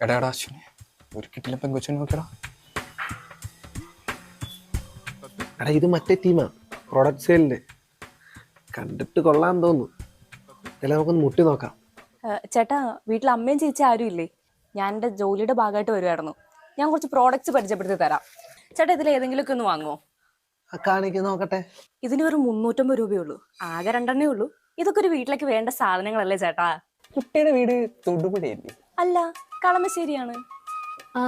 എടാ അശ്വിനെ ഒരു കിട്ടില്ല പെങ്കൊച്ചു നോക്കടാ. എടാ ഇത് മറ്റേ ടീമാ, പ്രൊഡക്റ്റ് സെയിലിന്റെ. കണ്ടിട്ട് കൊള്ളാൻ തോന്നുന്നു. അല്ല നമുക്കൊന്ന് മുട്ടി നോക്കാം. ചേട്ടാ, വീട്ടിൽ അമ്മയും ചേച്ചി ആരും ഇല്ലേ? ഞാൻ എൻ്റെ ജോലിയുടെ ഭാഗമായിട്ട് വരുമായിരുന്നു. ഞാൻ കുറച്ച് പ്രോഡക്റ്റ്സ് പരിചയപ്പെടുത്തി തരാം. ചേട്ടാ, ഇതിൽ ഏതെങ്കിലുമൊക്കെ ഒന്ന് വാങ്ങുമോ? കാണിക്ക് നോക്കട്ടെ. ഇതിന് വെറും 350 രൂപയുള്ളൂ. ആകെ 2 ഉള്ളൂ. ഇതൊക്കെ ഒരു വീട്ടിലേക്ക് വേണ്ട സാധനങ്ങളല്ലേ ചേട്ടാ? കുട്ടിയുടെ വീട് തൊടുപുഴയല്ലേ? അല്ല, കളമശ്ശേരിയാണ്. ആ,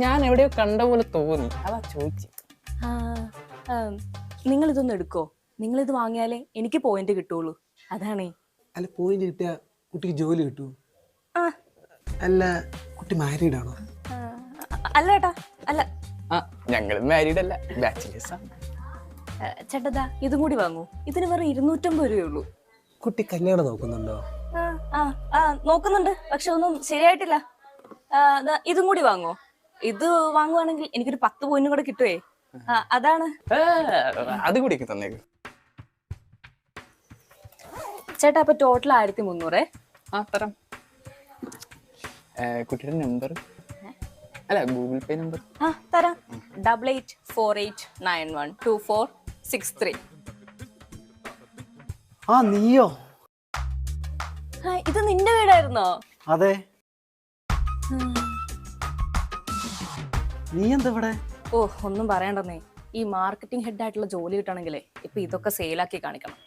ഞാൻ എവിടെയോ കണ്ട പോലെ തോന്നി, അതാ ചോദിച്ചു. നിങ്ങൾ ഇതൊന്ന് എടുക്കോ. നിങ്ങൾ ഇത് വാങ്ങിയാലേ എനിക്ക് പോയിന്റ് കിട്ടുള്ളൂ. അതാണേ. അല്ല, പോയിന്റ് കിട്ടിയ കുട്ടിക്ക് ജോലി കിട്ടൂ? ആ, അല്ല, കുട്ടി മാരീഡ് ആണോ? അല്ല ചേട്ടാ, അല്ല. ആ, ഞങ്ങൾ മാരീഡ് അല്ല, ബാച്ചിലേഴ്സാ. ചേട്ടതാ ഇതും കൂടി വാങ്ങൂ. ഇതിന് വെറും 250 രൂപയുള്ളൂ. കുട്ടി കല്യാണം നോക്കുന്നുണ്ടോ? നോക്കുന്നുണ്ട്, പക്ഷെ ഒന്നും ശരിയായിട്ടില്ല. ഇതും കൂടി വാങ്ങോ. ഇത് വാങ്ങുവാണെങ്കിൽ എനിക്കൊരു 10 പോയിന്റും കൂടെ കിട്ടുവേ. അതാണ്. അത് കൂടിയൊക്കെ തന്നേക്ക്. ചേട്ടാ, അപ്പൊ ടോട്ടൽ 1300. ആ, തരാം. കുട്ടിയുടെ നമ്പർ അല്ല, ഗൂഗിൾ പേ നമ്പർ. തരാം. 8848912463. ആ, നീയോ? ഇത് നിന്റെ വീടായിരുന്നോ? അതെ. നീ എന്താ ഇവിടെ? ഓ, ഒന്നും പറയണ്ടെന്നേ. ഈ മാർക്കറ്റിംഗ് ഹെഡ് ആയിട്ടുള്ള ജോലി കിട്ടണമെങ്കിലേ ഇപ്പൊ ഇതൊക്കെ സെയിലാക്കി കാണിക്കണം.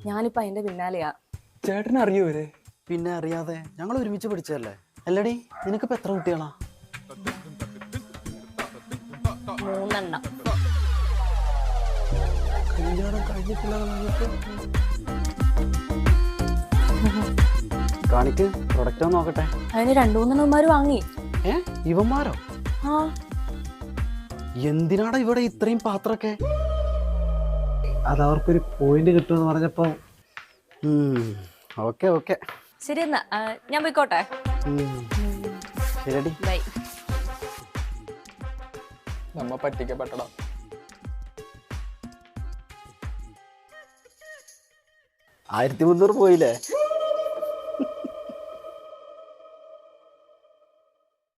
ഞാനിപ്പോ അതിന്റെ പിന്നാലെയാ. ചേട്ടനെ അറിയോ ഇവരെ? പിന്നെ അറിയാതെ, ഞങ്ങൾ ഒരുമിച്ച് പഠിച്ചതല്ലേ. അല്ലടി, നിനക്കിപ്പോ എത്ര കുട്ടികളാ? 3 കല്യാണം കഴിഞ്ഞിട്ടില്ല. കാണിക്ക്, പ്രൊഡക്റ്റ് നോക്കട്ടെ. അതിന് 2-3 വാങ്ങി. ഇവന്മാരോ? ആ, എന്തിനാടാ ഇവിടെ ഇത്രയും പാത്രമൊക്കെ? അത് അവർക്കൊരു പോയിന്റ് കിട്ടുമെന്ന് പറഞ്ഞപ്പോ ഓക്കെ ഓക്കെ ശരി എന്നാ ഞാൻ പോയിക്കോട്ടെ. ശരിയടി. ബൈ. നമ്മ പറ്റിക്കപ്പെട്ടടാ. 1300 പോയില്ലേ?